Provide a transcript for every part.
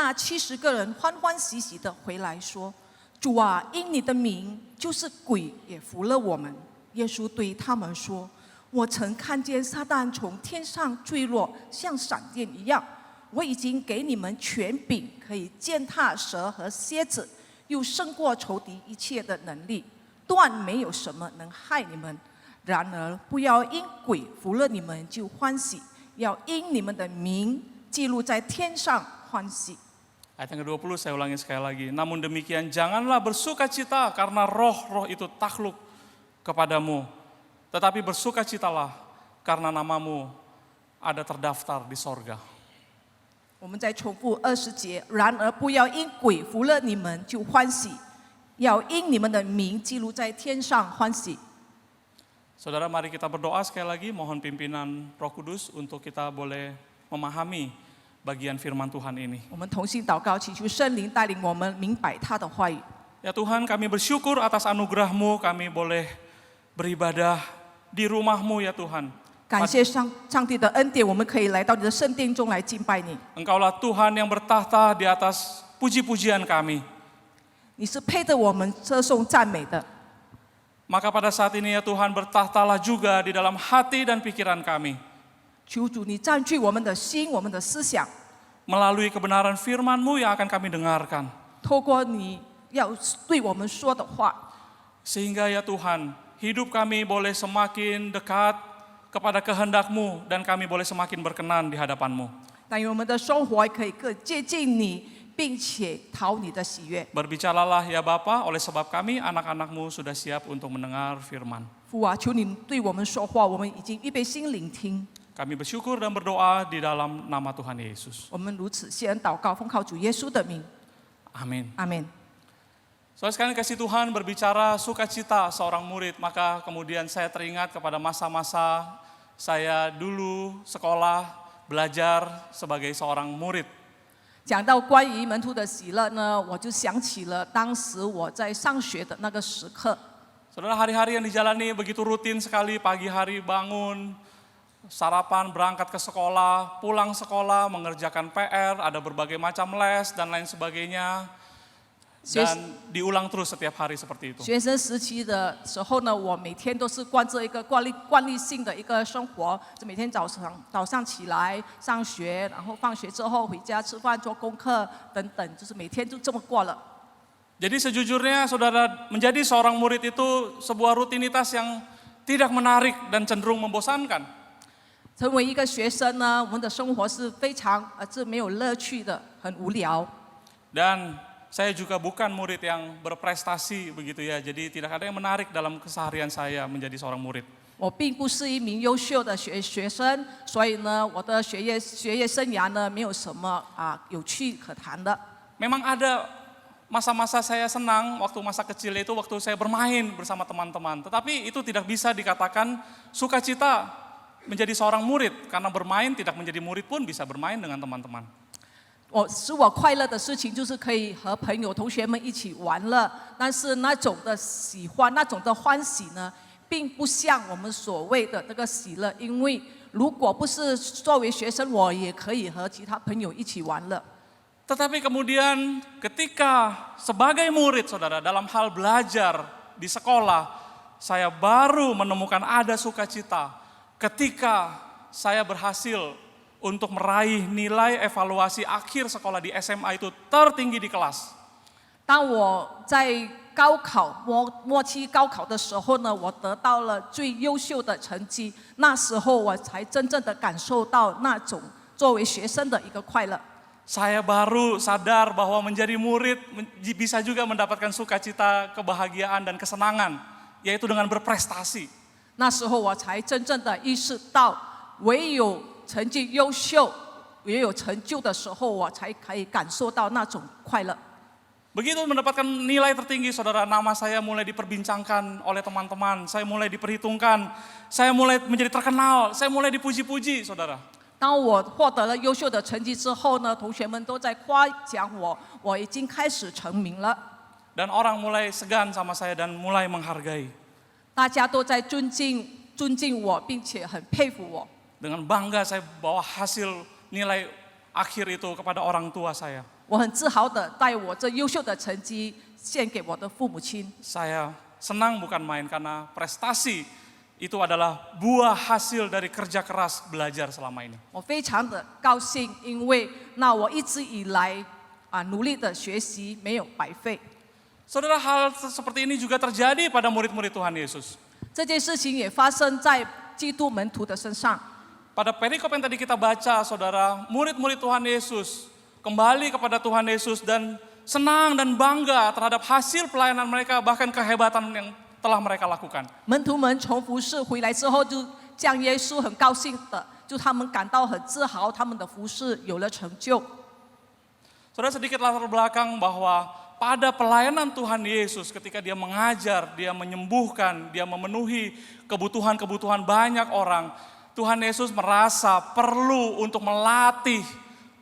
那70个人欢欢喜喜的回来说：“主啊，因你的名，就是鬼也服了我们。”耶稣对他们说：“我曾看见撒旦从天上坠落，像闪电一样。我已经给你们权柄，可以践踏蛇和蝎子，又胜过仇敌一切的能力，断没有什么能害你们。然而，不要因鬼服了你们就欢喜，要因你们的名记录在天上欢喜。” Ayat yang ke-20 saya ulangi sekali lagi. Namun demikian janganlah bersukacita karena roh-roh itu takluk kepadamu. Tetapi bersukacitalah karena namamu ada terdaftar di sorga. 我们再重复20节，然而不要因鬼服了你们就欢喜，要因你们的名记录在天上欢喜。 Saudara, mari kita berdoa sekali lagi, mohon pimpinan Roh Kudus untuk kita boleh memahami bagian firman Tuhan ini. 我们同心祷告，祈求圣灵带领我们明白他的话语。 Ya Tuhan, kami bersyukur atas anugerah-Mu, kami boleh beribadah di rumah-Mu ya Tuhan. 感谢上帝的恩典，我们可以来到你的圣殿中来敬拜你。 Engkaulah Tuhan yang bertahta di atas puji-pujian kami. 你是配得我们歌颂赞美的。 Maka pada saat ini ya Tuhan, bertahtalah juga di dalam hati dan pikiran kami. 求主你占据我们的心，我们的思想， Melalui kebenaran firman-Mu yang akan kami dengarkan. 透过你要对我们说的话， Sehingga ya Tuhan, hidup kami boleh semakin dekat kepada kehendak-Mu dan kami boleh semakin berkenan di hadapan-Mu. 但愿我们的生活可以更接近你，并且讨你的喜悦。 Berbicaralah ya Bapa, oleh sebab kami anak-anak-Mu sudah siap untuk mendengar firman. 父啊，求你对我们说话，我们已经预备心聆听。 Kami bersyukur dan berdoa di dalam nama Tuhan Yesus. 我们如此谢恩祷告，奉靠主耶稣的名， Amin. 阿门。 Saudara sekalian, kasih Tuhan berbicara sukacita seorang murid, maka kemudian saya teringat kepada masa-masa saya dulu sekolah, belajar sebagai seorang murid. 讲到关于门徒的喜乐呢，我就想起了当时我在上学的那个时刻。 Saudara, hari-hari yang dijalani begitu rutin sekali, pagi hari bangun, sarapan, berangkat ke sekolah, pulang sekolah, mengerjakan PR, ada berbagai macam les dan lain sebagainya. Dan diulang terus setiap hari seperti itu. 学生时期的时候呢，我每天都是过着一个惯例性的一个生活，就每天早上起来上学，然后放学之后回家吃饭、做功课等等，就是每天就这么过了。 Jadi sejujurnya saudara, menjadi seorang murid itu sebuah rutinitas yang tidak menarik dan cenderung membosankan. 成为一个学生呢，我们的生活是非常是没有乐趣的，很无聊。 Dan saya juga bukan murid yang berprestasi begitu ya, jadi tidak ada yang menarik dalam keseharian saya menjadi seorang murid. 我并不是一名优秀的学生，所以呢，我的学业生涯呢，没有什么有趣可谈的。 Memang ada masa-masa saya senang waktu masa kecil itu waktu saya bermain bersama teman-teman, tetapi itu tidak bisa dikatakan sukacita menjadi seorang murid, karena bermain tidak menjadi murid pun bisa bermain dengan teman-teman. 使我快乐的事情就是可以和朋友、同学们一起玩乐，但是那种的喜欢、那种的欢喜呢，并不像我们所谓的那个喜乐。因为如果不是作为学生，我也可以和其他朋友一起玩乐。 Tetapi kemudian ketika sebagai murid saudara dalam hal belajar di sekolah, saya baru menemukan ada sukacita ketika saya berhasil untuk meraih nilai evaluasi akhir sekolah di SMA itu tertinggi di kelas. 当我在高考末期高考的时候呢，我得到了最优秀的成绩，那时候我才真正的感受到那种作为学生的一个快乐。 Saya baru sadar bahwa menjadi murid bisa juga mendapatkan sukacita, kebahagiaan dan kesenangan, yaitu dengan berprestasi. 那时候我才真正的意识到，唯有成绩优秀、也有成就的时候，我才可以感受到那种快乐。 Begitu mendapatkan nilai tertinggi, saudara, nama saya mulai diperbincangkan oleh teman-teman, saya mulai diperhitungkan, saya mulai menjadi terkenal, saya mulai dipuji-puji, saudara. 当我获得了优秀的成绩之后呢，同学们都在夸奖我，我已经开始成名了。 Dan orang mulai segan sama saya dan mulai menghargai. 大家都在尊敬我，并且很佩服我。 Dengan bangga saya bawa hasil nilai akhir itu kepada orang tua saya. 我很自豪的带我这优秀的成绩献给我的父母亲。 Saya senang bukan main karena prestasi itu adalah buah hasil dari kerja keras belajar selama ini. 我非常的高兴，因为那我一直以来努力的学习没有白费。 Saudara, hal seperti ini juga terjadi pada murid-murid Tuhan Yesus. 这件事情也发生在基督门徒的身上。 Pada perikop yang tadi kita baca, saudara, murid-murid Tuhan Yesus kembali kepada Tuhan Yesus dan senang dan bangga terhadap hasil pelayanan mereka, bahkan kehebatan yang telah mereka lakukan. 门徒们从服侍回来之后，就将耶稣很高兴的，就他们感到很自豪，他们的服侍有了成就。 Saudara, sedikit latar belakang bahwa pada pelayanan Tuhan Yesus ketika dia mengajar, dia menyembuhkan, dia memenuhi kebutuhan-kebutuhan banyak orang, Tuhan Yesus merasa perlu untuk melatih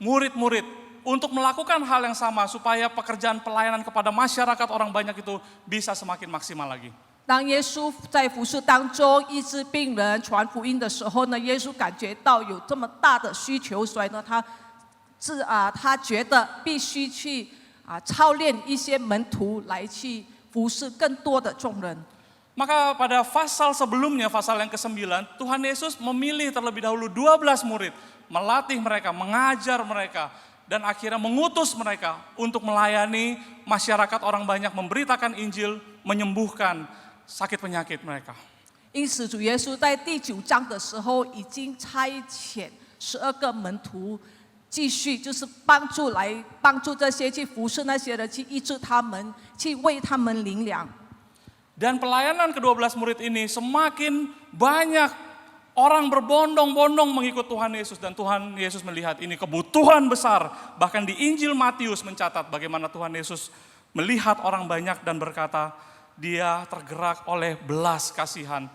murid-murid untuk melakukan hal yang sama supaya pekerjaan pelayanan kepada masyarakat orang banyak itu bisa semakin maksimal lagi. 当耶稣在服侍当中医治病人、传福音的时候呢，耶稣感觉到有这么大的需求，所以呢，他觉得必须去操练一些门徒来去服侍更多的众人。 Maka pada pasal sebelumnya, pasal yang ke-9, Tuhan Yesus memilih terlebih dahulu 12 murid, melatih mereka, mengajar mereka, dan akhirnya mengutus mereka untuk melayani masyarakat orang banyak, memberitakan Injil, menyembuhkan sakit penyakit mereka. 因此，主耶稣在第9章的时候已经差遣12个门徒，继续就是帮助这些去服侍那些人，去医治他们，去为他们灵粮。 Dan pelayanan ke-12 murid ini semakin banyak orang berbondong-bondong mengikut Tuhan Yesus. Dan Tuhan Yesus melihat ini kebutuhan besar. Bahkan di Injil Matius mencatat bagaimana Tuhan Yesus melihat orang banyak dan berkata, dia tergerak oleh belas kasihan.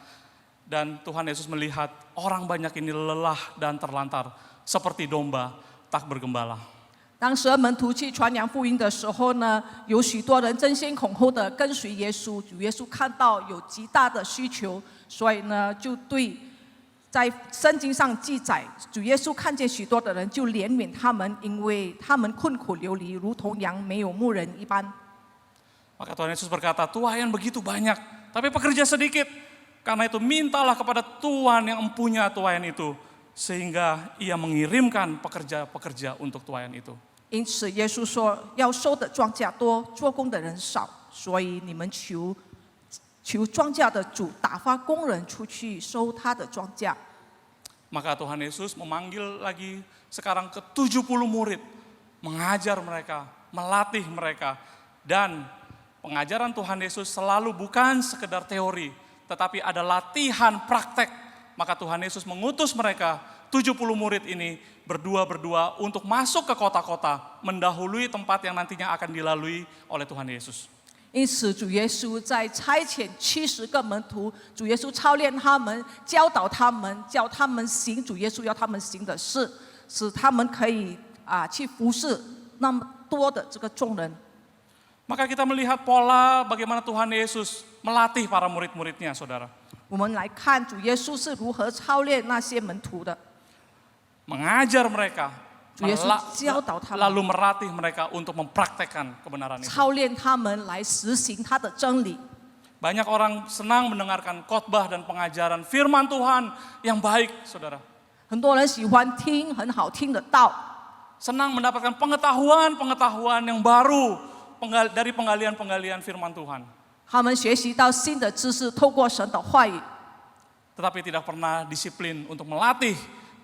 Dan Tuhan Yesus melihat orang banyak ini lelah dan terlantar seperti domba tak bergembala. 当12门徒去传扬福音的时候呢，有许多人争先恐后的跟随耶稣。主耶稣看到有极大的需求，所以呢，就对在圣经上记载，主耶稣看见许多的人，就怜悯他们，因为他们困苦流离，如同羊没有牧人一般。 Maka Tuhan Yesus berkata, tuayan begitu banyak, tapi pekerja sedikit. Karena itu mintalah kepada Tuhan yang empunya tuayan itu, sehingga ia mengirimkan pekerja-pekerja untuk tuayan itu. 因此，耶稣说：“要收的庄稼多，做工的人少，所以你们求庄稼的主打发工人出去收他的庄稼。” Maka Tuhan Yesus memanggil lagi sekarang ke 70 murid, mengajar mereka, melatih mereka, dan pengajaran Tuhan Yesus selalu bukan sekedar teori, tetapi ada latihan praktek. Maka Tuhan Yesus mengutus mereka, 70 murid ini berdua-berdua untuk masuk ke kota-kota, mendahului tempat yang nantinya akan dilalui oleh Tuhan Yesus. 因此，主耶稣在差遣70个门徒，主耶稣操练他们，教导他们，叫他们行主耶稣要他们行的事，使他们可以去服侍那么多的这个众人。 Maka kita melihat pola bagaimana Tuhan Yesus melatih para murid-muridnya, saudara. 我们来看主耶稣是如何操练那些门徒的。 Mengajar mereka, 主耶稣教导他们， lalu melatih mereka untuk mempraktekkan kebenaran itu. 操练他们来实行他的真理。 Banyak orang senang mendengarkan khotbah dan pengajaran firman Tuhan yang baik, saudara. 很多人喜欢听很好听的道， Senang mendapatkan pengetahuan yang baru dari penggalian-penggalian firman Tuhan. 他们学习到新的知识，透过神的话语， Tetapi tidak pernah disiplin untuk melatih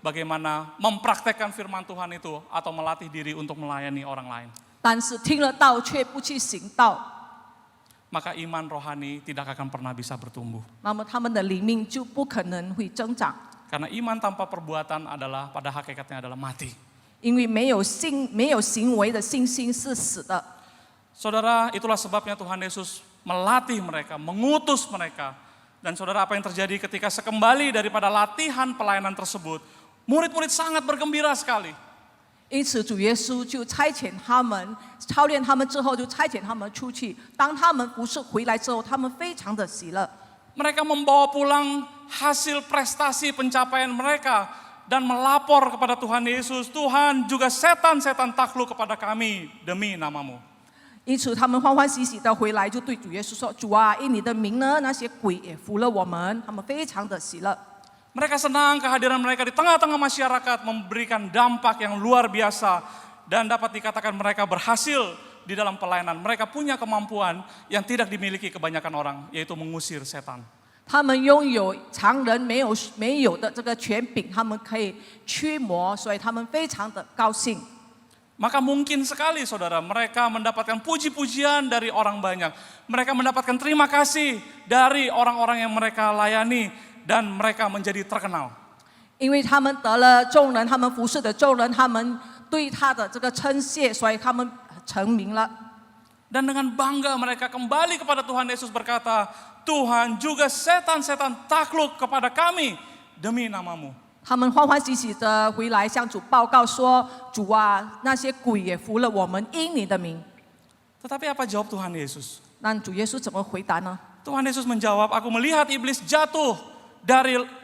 bagaimana mempraktekkan firman Tuhan itu atau melatih diri untuk melayani orang lain. 但是听了道却不去行道， Maka iman rohani tidak akan pernah bisa bertumbuh. 那么他们的灵命就不可能会增长， Karena iman tanpa perbuatan adalah pada hakikatnya adalah mati. 因为没有行为的信心是死的。 Saudara, itulah sebabnya Tuhan Yesus melatih mereka, mengutus mereka. Dan saudara, apa yang terjadi ketika sekembali daripada latihan pelayanan tersebut, murid-murid sangat bergembira sekali. 因此，主耶稣就差遣他们，操练他们之后，就差遣他们出去。当他们服侍回来之后，他们非常的喜乐。 Mereka membawa pulang hasil prestasi pencapaian mereka dan melapor kepada Tuhan Yesus, Tuhan juga setan-setan takluk kepada kami demi namamu. 因此，他们欢欢喜喜的回来，就对主耶稣说：“主啊，因你的名呢，那些鬼也服了我们。”他们非常的喜乐。 Mereka senang kehadiran mereka di tengah-tengah masyarakat memberikan dampak yang luar biasa dan dapat dikatakan mereka berhasil di dalam pelayanan. Mereka punya kemampuan yang tidak dimiliki kebanyakan orang, yaitu mengusir setan. 他们拥有常人没有的这个权柄，他们可以驱魔，所以他们非常的高兴。 Maka mungkin sekali saudara mereka mendapatkan puji-pujian dari orang banyak. Mereka mendapatkan terima kasih dari orang-orang yang mereka layani dan mereka menjadi terkenal. 因为他们得了众人，他们服侍的众人，他们对他的这个称谢，所以他们成名了。 Dan dengan bangga mereka kembali kepada Tuhan Yesus berkata, Tuhan juga setan-setan takluk kepada kami demi namamu. 他们欢欢喜喜的回来向主报告说：“主啊，那些鬼也服了我们，因你的名。” Tetapi apa jawab Tuhan Yesus? 那主耶稣怎么回答呢？ Tuhan Yesus menjawab, aku melihat iblis jatuh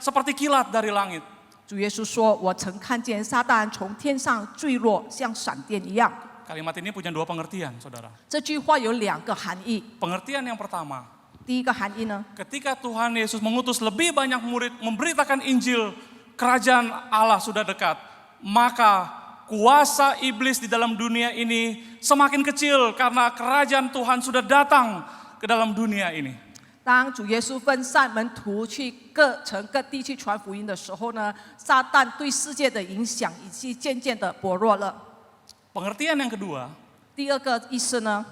seperti kilat dari langit. 主耶稣说：“我曾看见撒旦从天上坠落，像闪电一样。” Kalimat ini punya dua pengertian, saudara. 这句话有两个含义。 Pengertian yang pertama, 第一个含义呢， ketika Tuhan Yesus mengutus lebih banyak murid memberitakan Injil, kerajaan Allah sudah dekat, maka kuasa iblis di dalam dunia ini semakin kecil karena kerajaan Tuhan sudah datang ke dalam dunia ini. 当主耶稣分散门徒去各城各地去传福音的时候呢，撒旦对世界的影响已经渐渐的薄弱了。 Pengertian yang kedua, 第二个意思呢，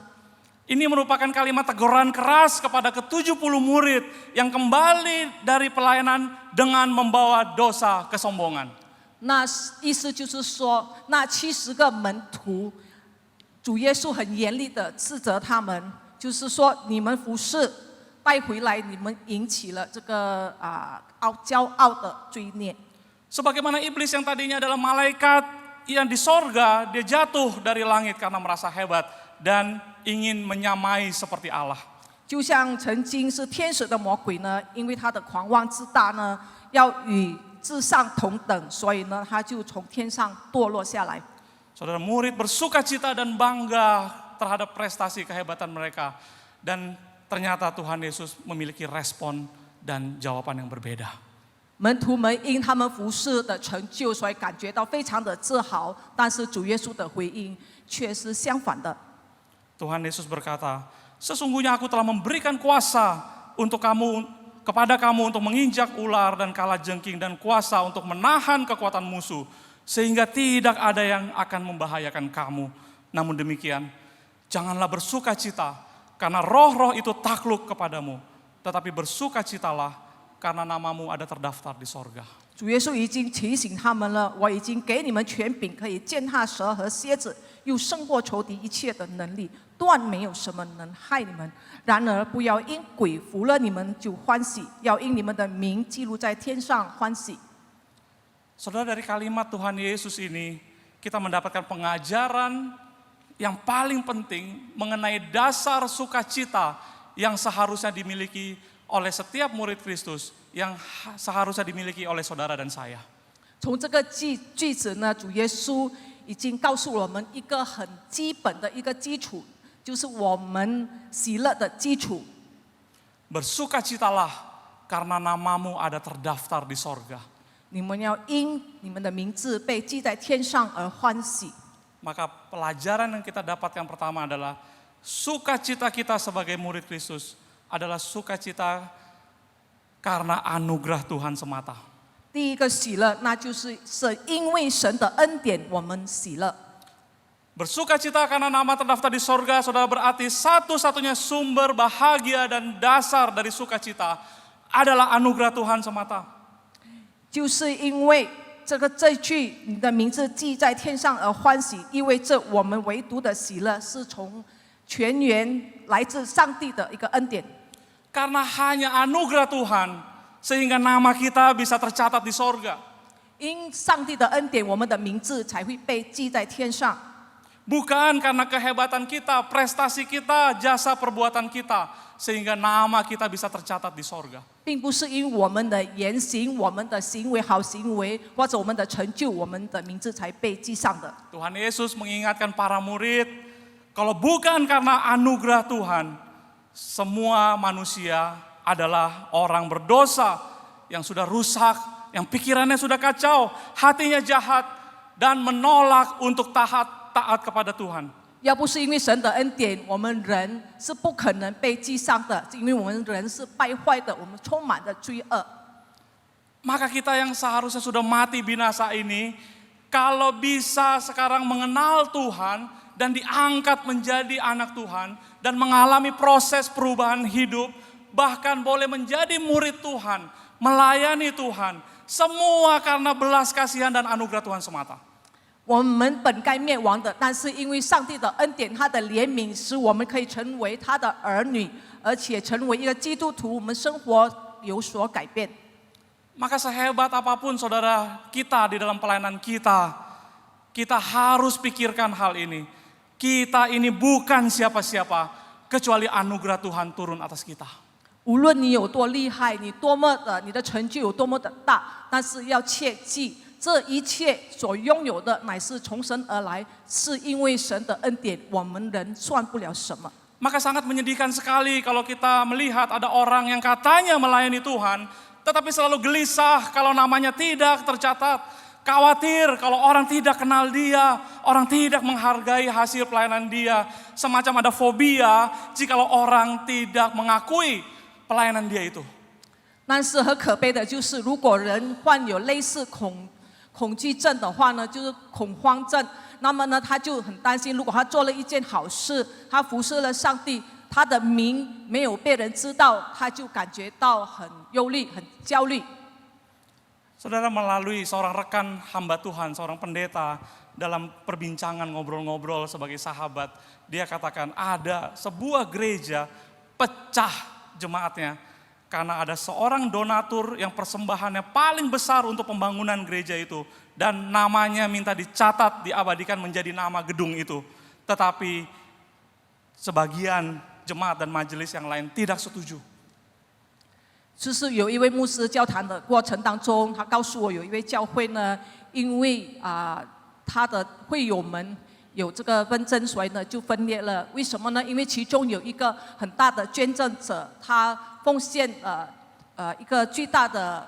ini merupakan kalimat teguran keras kepada ke-70 murid yang kembali dari pelayanan dengan membawa dosa kesombongan. 那意思就是说，那70个门徒，主耶稣很严厉的斥责他们，就是说你们服侍带回来，你们引起了这个骄傲的罪孽。 Sebagaimana iblis yang tadinya adalah malaikat yang di sorga, dia jatuh dari langit karena merasa hebat dan ingin menyamai seperti Allah. 就像曾经是天使的魔鬼呢，因为他的狂妄自大呢，要与至上同等，所以呢，他就从天上堕落下来。 Saudara murid bersukacita dan bangga terhadap prestasi kehebatan mereka. Dan ternyata Tuhan Yesus memiliki respon dan jawaban yang berbeda. 门徒们因他们服侍的成就，所以感觉到非常的自豪，但是主耶稣的回应却是相反的。 Tuhan Yesus berkata, sesungguhnya aku telah memberikan kuasa kepada kamu untuk menginjak ular dan kalajengking dan kuasa untuk menahan kekuatan musuh sehingga tidak ada yang akan membahayakan kamu. Namun demikian, janganlah bersukacita karena roh-roh itu takluk kepadamu, tetapi bersukacitalah karena namamu ada terdaftar di sorga. 主耶稣已经提醒他们了，我已经给你们权柄，可以践踏蛇和蝎子，又胜过仇敌一切的能力，断没有什么能害你们。然而不要因鬼服了你们就欢喜，要因你们的名记录在天上欢喜。 Saudara, dari kalimat Tuhan Yesus ini kita mendapatkan pengajaran yang paling penting mengenai dasar sukacita yang seharusnya dimiliki oleh setiap murid Kristus, yang seharusnya dimiliki oleh saudara dan saya. 从这个句子呢，主耶稣已经告诉我们一个很基本的一个基础，就是我们喜乐的基础。 Bersukacitalah karena namamu ada terdaftar di sorga. 你们要因你们的名字被记在天上而欢喜。 Maka pelajaran yang kita dapatkan pertama adalah sukacita kita sebagai murid Kristus adalah sukacita karena anugerah Tuhan semata. 第一个喜乐，那就是因为神的恩典，我们喜乐。 Bersukacita karena nama terdaftar di sorga, saudara, berarti satu-satunya sumber bahagia dan dasar dari sukacita adalah anugerah Tuhan semata. 就是因为这句你的名字记在天上而欢喜，意味着我们唯独的喜乐是从全源来自上帝的一个恩典。 Karena hanya anugerah Tuhan sehingga nama kita bisa tercatat di sorga. 因上帝的恩典，我们的名字才会被记在天上。Bukan karena kehebatan kita, prestasi kita, jasa perbuatan kita, sehingga nama kita bisa tercatat di sorga. 并不是因我们的言行、我们的行为、好行为，或者我们的成就，我们的名字才被记上的。 Tuhan Yesus mengingatkan para murid, kalau bukan karena anugerah Tuhan, semua manusia adalah orang berdosa yang sudah rusak, yang pikirannya sudah kacau, hatinya jahat, dan menolak untuk taat kepada Tuhan. 要不是因为神的恩典，我们人是不可能被记上的，因为我们人是败坏的，我们充满着罪恶。 Maka kita yang seharusnya sudah mati binasa ini, kalau bisa sekarang mengenal Tuhan dan diangkat menjadi anak Tuhan dan mengalami proses perubahan hidup, bahkan boleh menjadi murid Tuhan, melayani Tuhan, semua karena belas kasihan dan anugerah Tuhan semata. 我们本该灭亡的，但是因为上帝的恩典、他的怜悯，使我们可以成为他的儿女，而且成为一个基督徒，我们生活有所改变。 Maka sehebat apapun saudara kita di dalam pelayanan kita, kita harus pikirkan hal ini. Kita ini bukan siapa-siapa, kecuali anugerah Tuhan turun atas kita. 无论你有多厉害，你的成就有多么的大，但是要切记，这一切所拥有的乃是从神而来，是因为神的恩典，我们人算不了什么。 Maka sangat menyedihkan sekali kalau kita melihat ada orang yang katanya melayani Tuhan, tetapi selalu gelisah kalau namanya tidak tercatat. Khawatir kalau orang tidak kenal dia, orang tidak menghargai hasil pelayanan dia. Semacam ada fobia jikalau orang tidak mengakui pelayanan dia itu. 但是很可悲的就是，如果人患有类似恐惧症的话呢，就是恐慌症，那么呢，他就很担心，如果他做了一件好事，他服侍了上帝，他的名没有被人知道，他就感觉到很忧虑、很焦虑。 Saudara, melalui seorang rekan hamba Tuhan, seorang pendeta, dalam perbincangan ngobrol-ngobrol sebagai sahabat, dia katakan ada sebuah gereja pecah jemaatnya karena ada seorang donatur yang persembahannya paling besar untuk pembangunan gereja itu, dan namanya minta dicatat, diabadikan menjadi nama gedung itu. Tetapi sebagian jemaat dan majelis yang lain tidak setuju. 就是有一位牧师交谈的过程当中，他告诉我，有一位教会呢，因为他的会友们有这个纷争，所以呢就分裂了。为什么呢？因为其中有一个很大的捐赠者，他奉献一个巨大的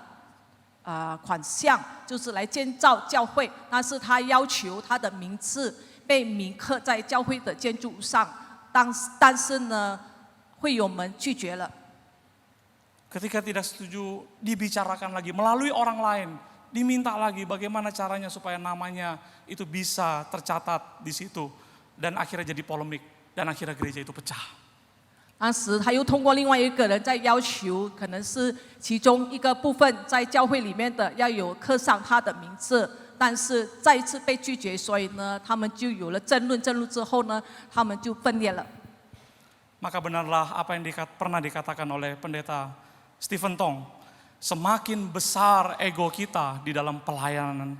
款项，就是来建造教会，但是他要求他的名字被铭刻在教会的建筑上，但是呢，会友们拒绝了。 Ketika tidak setuju, dibicarakan lagi melalui orang lain, diminta lagi bagaimana caranya supaya namanya itu bisa tercatat di situ, dan akhirnya jadi polemik, dan akhirnya gereja itu pecah. 当时他又通过另外一个人在要求，可能是其中一个部分在教会里面的要有刻上他的名字，但是再一次被拒绝，所以呢，他们就有了争论之后呢，他们就分裂了。 Maka benarlah apa yang pernah dikatakan oleh pendeta Stephen Tong, semakin besar ego kita di dalam pelayanan,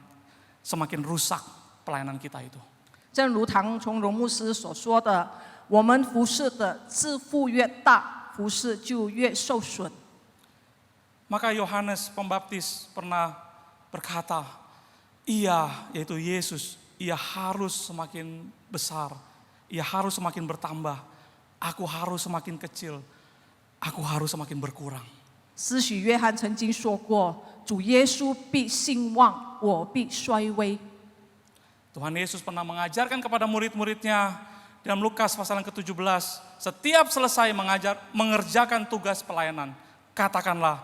semakin rusak pelayanan kita itu. 正如唐崇荣牧师所说的，我们服侍的自负越大，服侍就越受损。 Maka Yohanes Pembaptis pernah berkata, ia, yaitu Yesus, ia harus semakin besar, ia harus semakin bertambah, aku harus semakin kecil, aku harus semakin berkurang. 施洗约翰曾经说过：“主耶稣必兴旺，我必衰微。” Tuhan Yesus pernah mengajarkan kepada murid-muridnya dalam Lukas pasal yang ke-17, setiap selesai mengerjakan tugas pelayanan, katakanlah,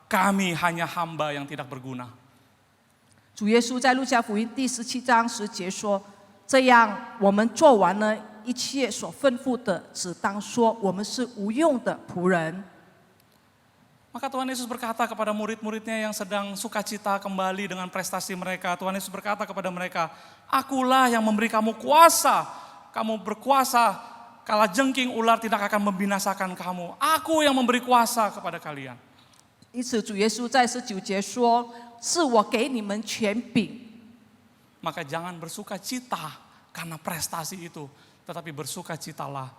kami hanya hamba yang tidak berguna. 主耶稣在路加福音第17章10节说：“这样，我们做完了一切所吩咐的，只当说我们是无用的仆人。” Maka Tuhan Yesus berkata kepada murid-muridnya yang sedang sukacita kembali dengan prestasi mereka. Tuhan Yesus berkata kepada mereka, akulah yang memberi kamu kuasa. Kamu berkuasa, kala jengking ular tidak akan membinasakan kamu. Aku yang memberi kuasa kepada kalian. 因此，主耶稣在19节说：“是我给你们权柄。” Maka jangan bersuka cita karena prestasi itu, tetapi bersukacitalah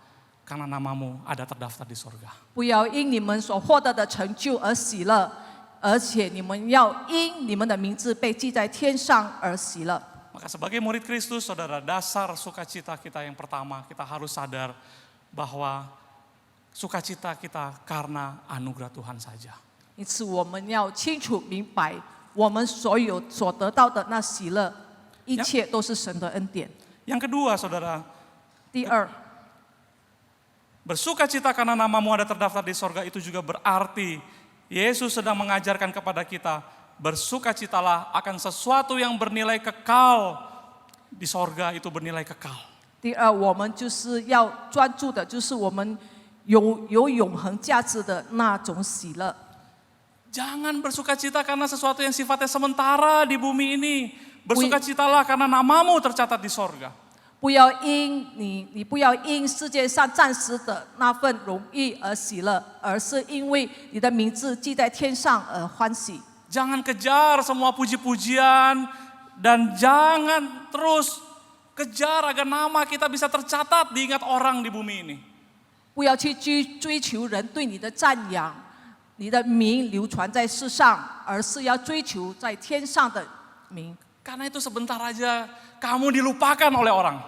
karena namamu ada terdaftar di sorga. 不要因你们所获得的成就而喜乐，而且你们要因你们的名字被记在天上而喜乐。 Maka sebagai murid Kristus, saudara, dasar sukacita kita yang pertama, kita harus sadar bahwa sukacita kita karena anugerah Tuhan saja. 因此，我们要清楚明白，我们所得到的那喜乐，一切都是神的恩典。 Yang kedua, saudara, 第二， bersukacita karena namamu ada terdaftar di sorga itu juga berarti Yesus sedang mengajarkan kepada kita, bersukacitalah akan sesuatu yang bernilai kekal. Di sorga itu bernilai kekal. 第二，我们就是要专注的，就是我们有永恒价值的那种喜乐。 Jangan bersukacita karena sesuatu yang sifatnya sementara di bumi ini. Bersukacitalah karena namamu tercatat di sorga. 不要因你不要因世界上暂时的那份荣誉而喜乐，而是因为你的名字记在天上而欢喜。 Jangan kejar semua puji-pujian dan jangan terus kejar agar nama kita bisa tercatat diingat orang di bumi ini. 不要去追求人对你的赞扬，你的名流传在世上，而是要追求在天上的名。 Karena itu sebentar aja kamu dilupakan oleh orang.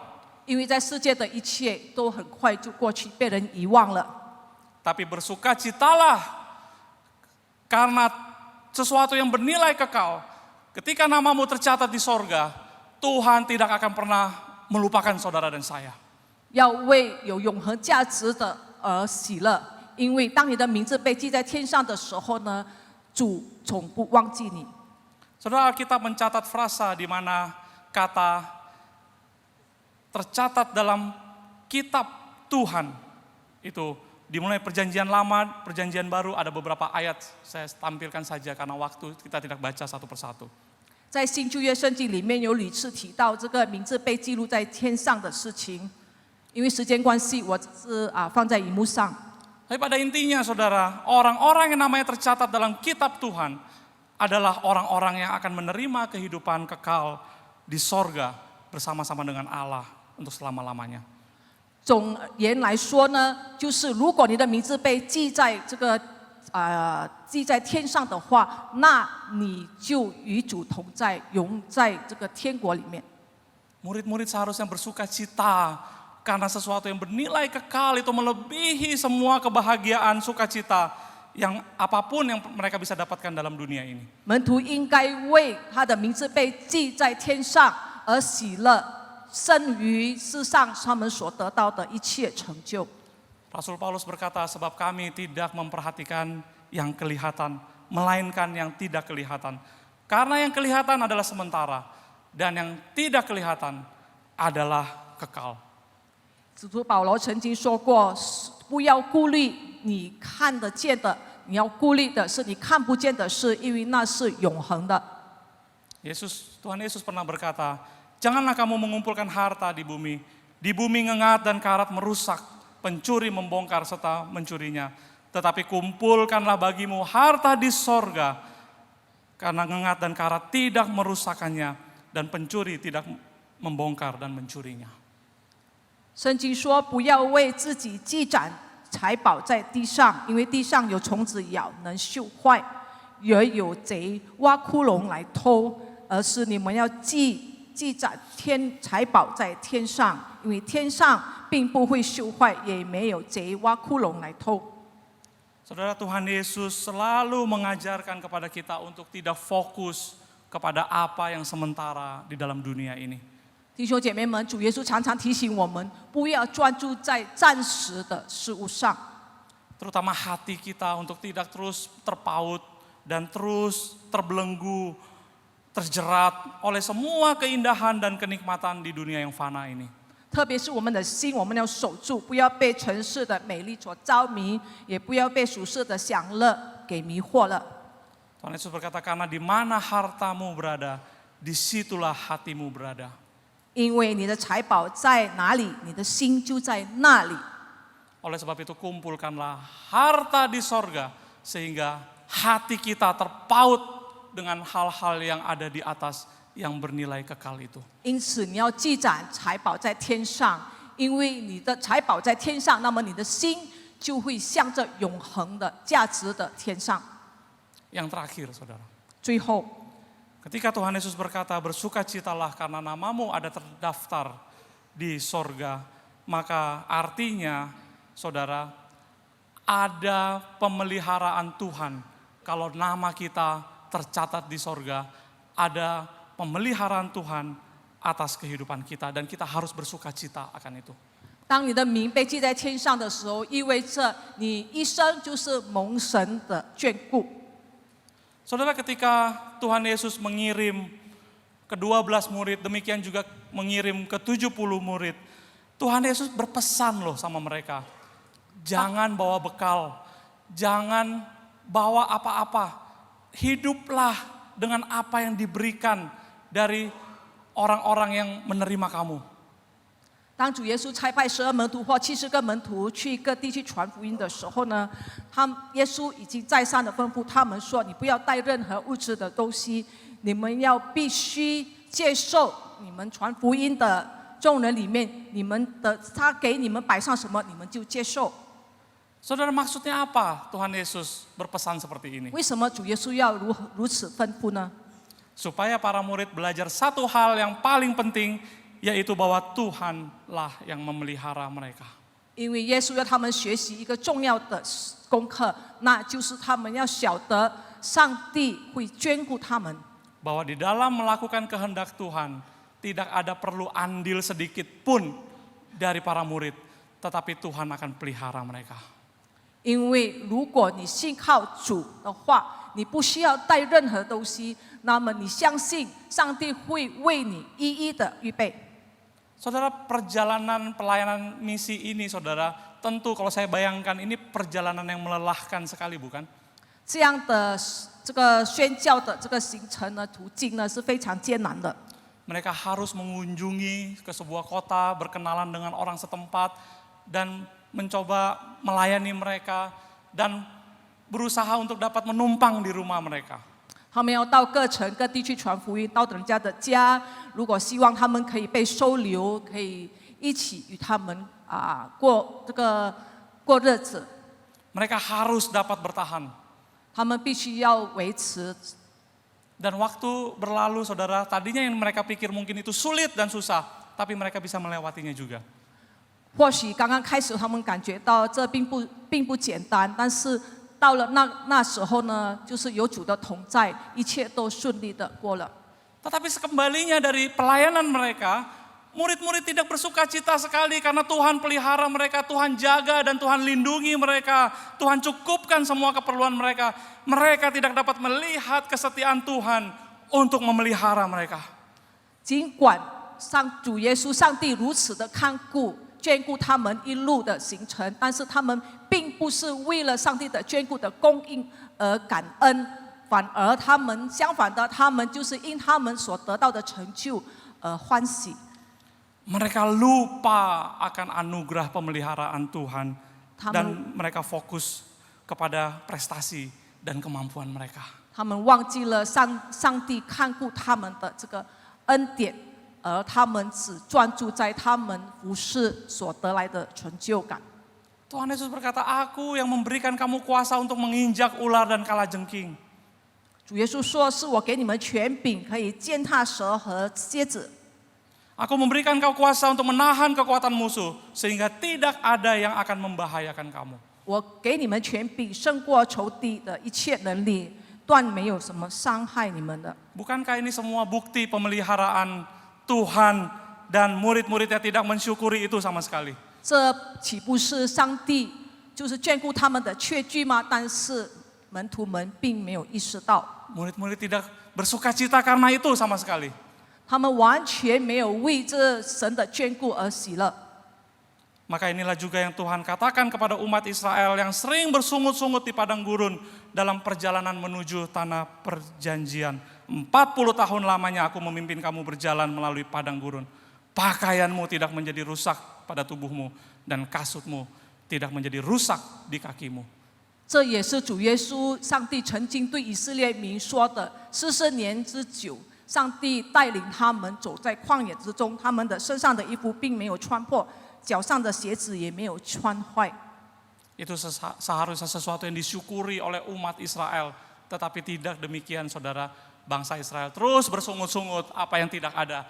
因为在世界的一切都很快就过去，被人遗忘了。 Tapi bersukacitalah karena sesuatu yang bernilai kekal. Ketika namamu tercatat di sorga, Tuhan tidak akan pernah melupakan saudara dan saya. 要为有永恒价值的而喜乐，因为当你的名字被记在天上的时候呢，主从不忘记你。 Saudara, Alkitab mencatat frasa di mana kata tercatat dalam kitab Tuhan itu dimulai perjanjian lama, perjanjian baru, ada beberapa ayat saya tampilkan saja karena waktu kita tidak baca satu persatu. 在新旧约圣经里面有屡次提到这个名字被记录在天上的事情，因为时间关系，我只是放在荧幕上。 Tapi pada intinya saudara, orang-orang yang namanya tercatat dalam kitab Tuhan adalah orang-orang yang akan menerima kehidupan kekal di sorga bersama-sama dengan Allah untuk selama-lamanya. 总言来说呢，就是如果你的名字被记在记在天上的话，那你就与主同在，永在这个天国里面。 Murid-murid seharusnya bersukacita karena sesuatu yang bernilai kekal itu melebihi semua kebahagiaan, sukacita yang apapun yang mereka bisa dapatkan dalam dunia ini. 门徒应该为他的名字被记在天上而喜乐，胜于世上他们所得到的一切成就。 Rasul Paulus berkata, sebab kami tidak memperhatikan yang kelihatan, melainkan yang tidak kelihatan. Karena yang kelihatan adalah sementara, dan yang tidak kelihatan adalah kekal. 使徒保罗曾经说过，不要顾虑你看得见的，你要顾虑的是你看不见的事，因为那是永恒的。 Tuhan Yesus pernah berkata, janganlah kamu mengumpulkan harta di bumi. Di bumi ngengat dan karat merusak, pencuri membongkar serta mencurinya. Tetapi kumpulkanlah bagimu harta di sorga, karena ngengat dan karat tidak merusakannya, dan pencuri tidak membongkar dan mencurinya. 圣经说，不要为自己积攒财宝在地上，因为地上有虫子咬，能朽坏；也有贼挖窟窿来偷。而是你们要积攒财宝在天上，因为天上并不会朽坏，也没有贼挖窟窿来偷。 Saudara, Tuhan Yesus selalu mengajarkan kepada kita untuk tidak fokus kepada apa yang sementara di dalam dunia ini. 弟兄姐妹们，主耶稣常常提醒我们，不要专注在暂时的事物上。 Terutama hati kita untuk tidak terus terpaut dan terus terbelenggu, terjerat oleh semua keindahan dan kenikmatan di dunia yang fana ini. 特别是我们的心，我们要守住，不要被尘世的美丽所着迷，也不要被属世的享乐给迷惑了。 Tuhan Yesus berkata, karena di mana hartamu berada, disitulah hatimu berada. 因为你的财宝在哪里，你的心就在那里。 Oleh sebab itu kumpulkanlah harta di sorga, sehingga hati kita terpaut dengan hal-hal yang ada di atas yang bernilai kekal itu. 因此你要积攒财宝在天上，因为你的财宝在天上，那么你的心就会向着永恒的价值的天上。 Yang terakhir, saudara. 最后， Ketika Tuhan Yesus berkata, bersukacitalah karena namamu ada terdaftar di sorga, maka artinya, saudara, ada pemeliharaan Tuhan. Kalau nama kita tercatat di sorga, ada pemeliharaan Tuhan atas kehidupan kita, dan kita harus bersukacita akan itu. 当你的名被记在天上的时候，意味着你一生就是蒙神的眷顾。 Saudara, ketika Tuhan Yesus mengirim ke-12 murid, demikian juga mengirim ke-70 murid, Tuhan Yesus berpesan loh sama mereka, jangan bawa bekal, jangan bawa apa-apa, hiduplah dengan apa yang diberikan dari orang-orang yang menerima kamu. 当主耶稣差派12门徒或70个门徒去各地去传福音的时候呢，耶稣已经再三的吩咐他们说：“你不要带任何物质的东西，你们要必须接受你们传福音的众人里面，他给你们摆上什么，你们就接受。” Saudara, maksudnya apa Tuhan Yesus berpesan seperti ini? 为什么主耶稣要如此吩咐呢？ Supaya para murid belajar satu hal yang paling penting, yaitu bahwa Tuhanlah yang memelihara mereka. 因为耶稣要他们学习一个重要的功课，那就是他们要晓得上帝会眷顾他们。 Bahwa di dalam melakukan kehendak Tuhan, tidak ada perlu andil sedikit pun dari para murid, tetapi Tuhan akan pelihara mereka. 因为如果你信靠主的话，你不需要带任何东西，那么你相信上帝会为你一一的预备。 Saudara, perjalanan pelayanan misi ini, saudara, tentu kalau saya bayangkan ini perjalanan yang melelahkan sekali, bukan? 这样的这个宣教的这个行程呢，途径呢是非常艰难的。 Mereka harus mengunjungi ke sebuah kota, berkenalan dengan orang setempat, dan mencoba melayani mereka, dan berusaha untuk dapat menumpang di rumah mereka. 他们要到各城各地去传福音，到人家的家，如果希望他们可以被收留，可以一起与他们过日子。 Mereka harus dapat bertahan. 他们必须要维持。 Dan waktu berlalu, saudara, tadinya yang mereka pikir mungkin itu sulit dan susah, tapi mereka bisa melewatinya juga. 或许刚刚开始他们感觉到这并不简单，但是到了那时候呢，就是有主的同在，一切都顺利的过了。 Tetapi sekembalinya dari pelayanan mereka, murid-murid tidak bersukacita sekali karena Tuhan pelihara mereka, Tuhan jaga dan Tuhan lindungi mereka, Tuhan cukupkan semua keperluan mereka. Mereka tidak dapat melihat kesetiaan Tuhan untuk memelihara mereka. 尽管主耶稣上帝如此的看顾眷顾他们一路的行程，但是他们并不是为了上帝的眷顾的供应而感恩，反而相反的，他们就是因他们所得到的成就而欢喜。 Mereka lupa akan anugerah pemeliharaan Tuhan dan mereka fokus kepada prestasi dan kemampuan mereka. 他们忘记了上帝看顾他们的这个恩典，而他们只专注在他们服事所得来的成就感。 Tuhan Yesus berkata, aku yang memberikan kamu kuasa untuk menginjak ular dan kalajengking. 主耶稣说：“是我给你们权柄，可以践踏蛇和蝎子。” Aku memberikan kau kuasa untuk menahan kekuatan musuh, sehingga tidak ada yang akan membahayakan kamu. 我给你们权柄，胜过仇敌的一切能力，断没有什么伤害你们的。 Bukankah ini semua bukti pemeliharaan Tuhan dan murid-muridnya tidak mensyukuri itu sama sekali? 这岂不是上帝就是眷顾他们的确据吗？但是门徒们并没有意识到， Murid-murid tidak bersukacita karena itu sama sekali. 他们完全没有为这神的眷顾而喜乐。 Maka inilah juga yang Tuhan katakan kepada umat Israel yang sering bersungut-sungut di padang gurun dalam perjalanan menuju tanah perjanjian. 40 tahun lamanya aku memimpin kamu berjalan melalui padang gurun. Pakaianmu tidak menjadi rusak pada tubuhmu dan kasutmu tidak menjadi rusak di kakimu. 这也是主耶稣上帝曾经对以色列民说的：40年之久，上帝带领他们走在旷野之中，他们的身上的衣服并没有穿破，脚上的鞋子也没有穿坏。Itu seharusnya sesuatu yang disyukuri oleh umat Israel. Tetapi tidak demikian saudara, bangsa Israel terus bersungut-sungut apa yang tidak ada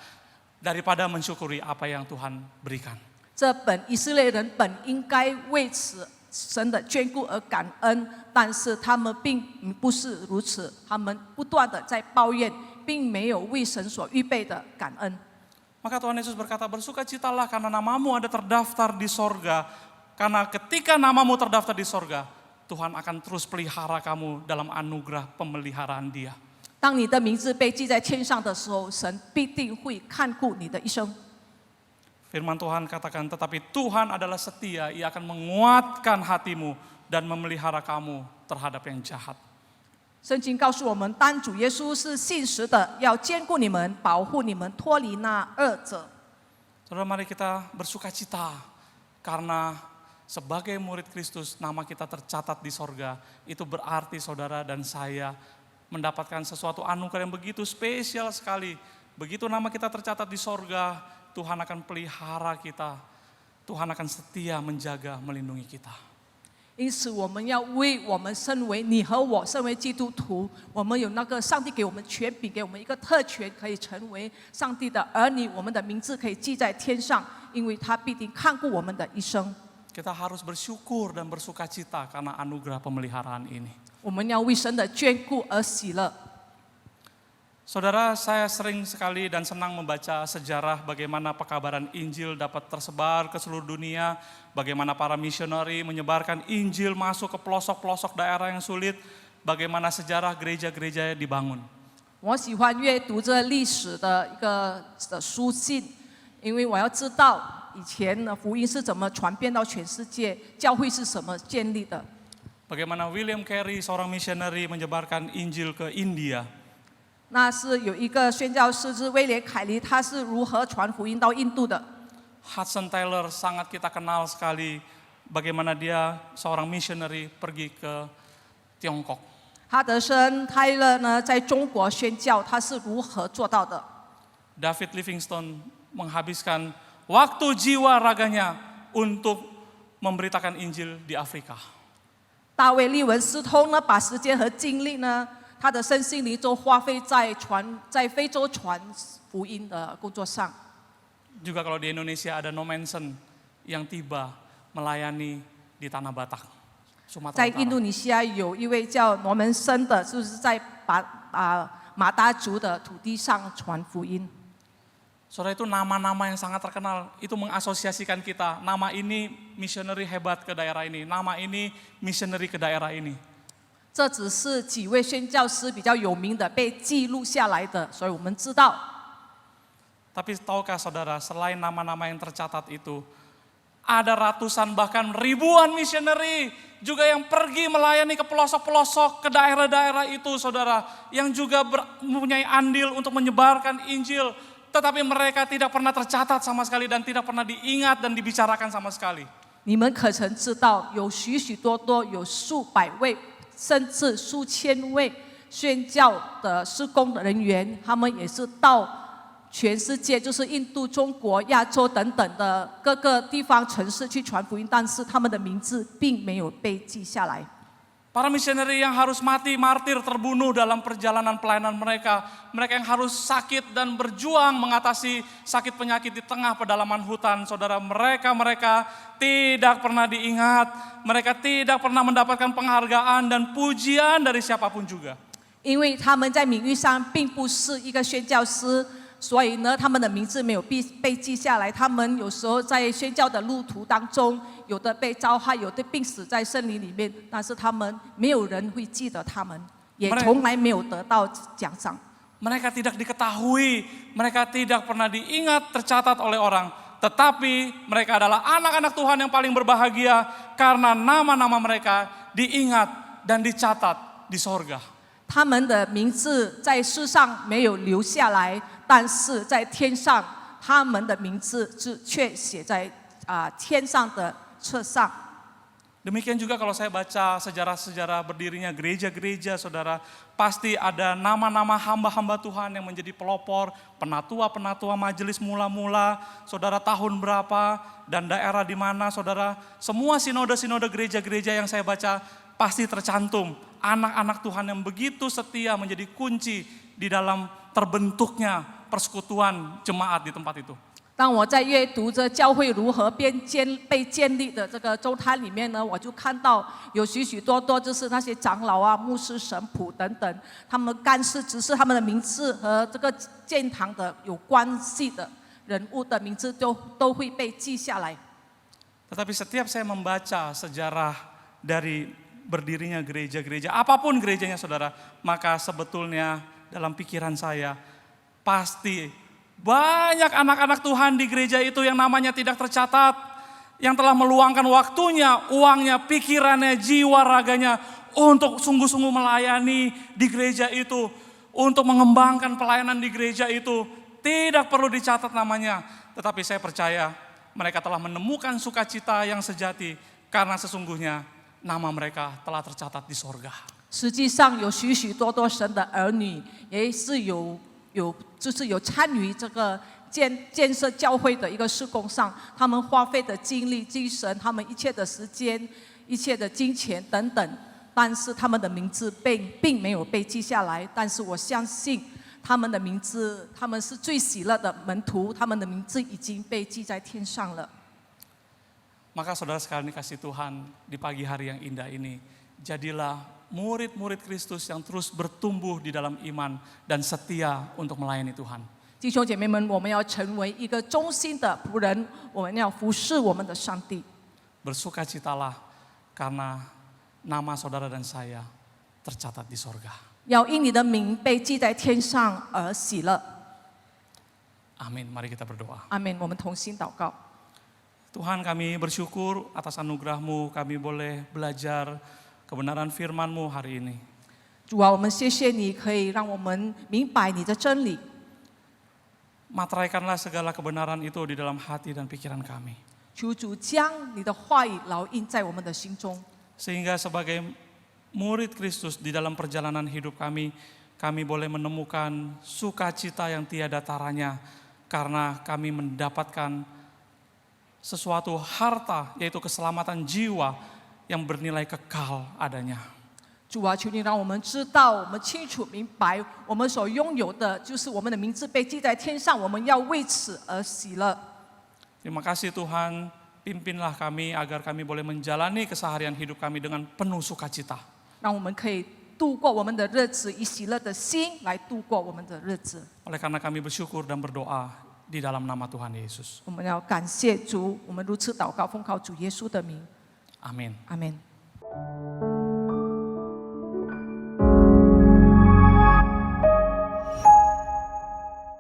daripada mensyukuri apa yang Tuhan berikan. 这以色列人本应该为此神的眷顾而感恩，但是他们并不是如此，他们不断的在抱怨，并没有为神所预备的感恩。 Maka Tuhan Yesus berkata, bersukacitalah karena namamu ada terdaftar di sorga. Karena ketika namamu terdaftar di sorga, Tuhan akan terus pelihara kamu dalam anugerah pemeliharaan Dia. 当你的名字被记在天上的时候，神必定会看顾你的一生。 Firman Tuhan katakan, tetapi Tuhan adalah setia, Ia akan menguatkan hatimu dan memelihara kamu terhadap yang jahat. 圣经告诉我们，但主耶稣是信实的，要兼顾你们，保护你们，脱离那恶者。 Saudara, mari kita bersukacita karena sebagai murid Kristus nama kita tercatat di sorga. Itu berarti saudara dan saya mendapatkan sesuatu anugerah yang begitu spesial sekali. Begitu nama kita tercatat di sorga, Tuhan akan pelihara kita. Tuhan akan setia menjaga, melindungi kita. 因此，我们要为我们身为你和我身为基督徒，我们有那个上帝给我们权柄，给我们一个特权，可以成为上帝的儿女。我们的名字可以记在天上，因为他必定看顾我们的一生。 Kita harus bersyukur dan bersukacita karena anugerah pemeliharaan ini. 我们要为神的眷顾而喜乐。 Saudara, saya sering sekali dan senang membaca sejarah bagaimana pekabaran Injil dapat tersebar ke seluruh dunia, bagaimana para misionari menyebarkan Injil masuk ke pelosok-pelosok daerah yang sulit, bagaimana sejarah gereja-gereja dibangun. 我喜欢阅读这历史的一个书信，因为我要知道以前的福音是怎么传遍到全世界，教会是什么建立的。 Bagaimana William Carey, seorang misionari, menyebarkan Injil ke India. 那是有一个宣教师是威廉凯利，他是如何传福音到印度的。 Hudson Taylor sangat kita kenal sekali, bagaimana dia seorang missionary pergi ke Tiongkok. 哈德森泰勒呢，在中国宣教，他是如何做到的？ David Livingstone menghabiskan waktu jiwa raganya untuk memberitakan Injil di Afrika. 大卫利文斯通呢，把时间和精力呢，他的身心灵都花费在非洲传福音的工作上。 Juga kalau di Indonesia ada Nomensen yang tiba melayani di Tanah Batak, 在 Sumatera 印度 Utara. 尼西亚有一位叫罗门森的，就是在马达族的土地上传福音。 Saudara, itu nama-nama yang sangat terkenal, itu mengasosiasikan kita. Nama ini missionary hebat ke daerah ini, nama ini missionary ke daerah ini. 这只是几位宣教师比较有名的被记录下来的，所以我们知道。 Tapi tahukah saudara, selain nama-nama yang tercatat itu, ada ratusan bahkan ribuan missionary juga yang pergi melayani ke pelosok-pelosok, ke daerah-daerah itu saudara, yang juga mempunyai andil untuk menyebarkan Injil, tetapi mereka tidak pernah tercatat sama sekali dan tidak pernah diingat dan dibicarakan sama sekali. 你们可曾知道，有许许多多，有数百位，甚至数千位宣教的施工的人员，他们也是到全世界，就是印度、中国、亚洲等等的各个地方城市去传福音，但是他们的名字并没有被记下来。 Para misioneri yang harus mati martir terbunuh dalam perjalanan pelayanan mereka, mereka yang harus sakit dan berjuang mengatasi sakit penyakit di tengah pedalaman hutan, saudara, mereka tidak pernah diingat, mereka tidak pernah mendapatkan penghargaan dan pujian dari siapapun juga. 因为他们在名誉上并不是一个宣教师，所以呢，他们的名字没有被记下来。他们有时候在宣教的路途当中，有的被遭害，有的病死在森林里面，但是他们没有人会记得他们，也从来没有得到奖赏。 Mereka tidak diketahui, mereka tidak pernah diingat, tercatat oleh orang. Tetapi mereka adalah anak-anak Tuhan yang paling berbahagia karena nama-nama mereka diingat dan dicatat di sorga. 他们的名字在世上没有留下来，但是在天上，他们的名字却写在天上的册上。Demikian juga kalau saya baca sejarah-sejarah berdirinya gereja-gereja, saudara, pasti ada nama-nama hamba-hamba Tuhan yang menjadi pelopor, penatua-penatua majelis mula-mula, saudara, tahun berapa, dan daerah di mana, saudara. Semua sinode-sinode gereja-gereja yang saya baca pasti tercantum anak-anak Tuhan yang begitu setia menjadi kunci di dalam terbentuknya persekutuan jemaat di tempat itu. 当我在阅读这教会如何被建立的这个周刊里面呢，我就看到有许许多多就是那些长老啊、牧师、神父等等，他们干事、执事他们的名字和这个建堂的有关系的人物的名字都会被记下来。 Tetapi setiap saya membaca sejarah dari berdirinya gereja-gereja, apapun gerejanya saudara, maka sebetulnya dalam pikiran saya pasti banyak anak-anak Tuhan di gereja itu yang namanya tidak tercatat, yang telah meluangkan waktunya, uangnya, pikirannya, jiwa raganya untuk sungguh-sungguh melayani di gereja itu, untuk mengembangkan pelayanan di gereja itu. Tidak perlu dicatat namanya, tetapi saya percaya mereka telah menemukan sukacita yang sejati karena sesungguhnya nama mereka telah tercatat di sorga. 实际上有许许多多神的儿女也是就是有参与这个建设教会的一个事工上，他们花费的精力、精神，他们一切的时间、一切的金钱等等，但是他们的名字并没有被记下来。但是我相信他们的名字，他们是最喜乐的门徒，他们的名字已经被记在天上了。 Maka saudara sekalian dikasih Tuhan, di pagi hari yang indah ini, jadilah murid-murid Kristus yang terus bertumbuh di dalam iman dan setia untuk melayani Tuhan. 弟兄姐妹们，我们要成为一个忠心的仆人，我们要服侍我们的上帝。 Bersukacitalah karena nama saudara dan saya tercatat di sorga. 要因你的名被记在天上而喜乐。 Amin, mari kita berdoa. 阿门。我们同心祷告。 Tuhan, kami bersyukur atas anugerah-Mu, kami boleh belajar kebenaran firman-Mu hari ini. 主啊，我们谢谢你，可以让我们明白你的真理。 Materaikanlah segala kebenaran itu di dalam hati dan pikiran kami. 求主将你的话语烙印在我们的心中， Sehingga sebagai murid Kristus di dalam perjalanan hidup kami, kami boleh menemukan sukacita yang tiada taranya karena kami mendapatkan sesuatu harta, yaitu keselamatan jiwa yang bernilai kekal adanya. 主啊，求你让我们知道，我们清楚明白，我们所拥有的就是我们的名字被记在天上，我们要为此而喜乐。 Terima kasih Tuhan, pimpinlah kami agar kami boleh menjalani keseharian hidup kami dengan penuh sukacita. 让我们可以度过我们的日子，以喜乐的心来度过我们的日子。 Oleh karena kami bersyukur dan berdoa di dalam nama Tuhan Yesus. 我们要感谢主，我们如此祷告，奉靠主耶稣的名， Amin. 阿门。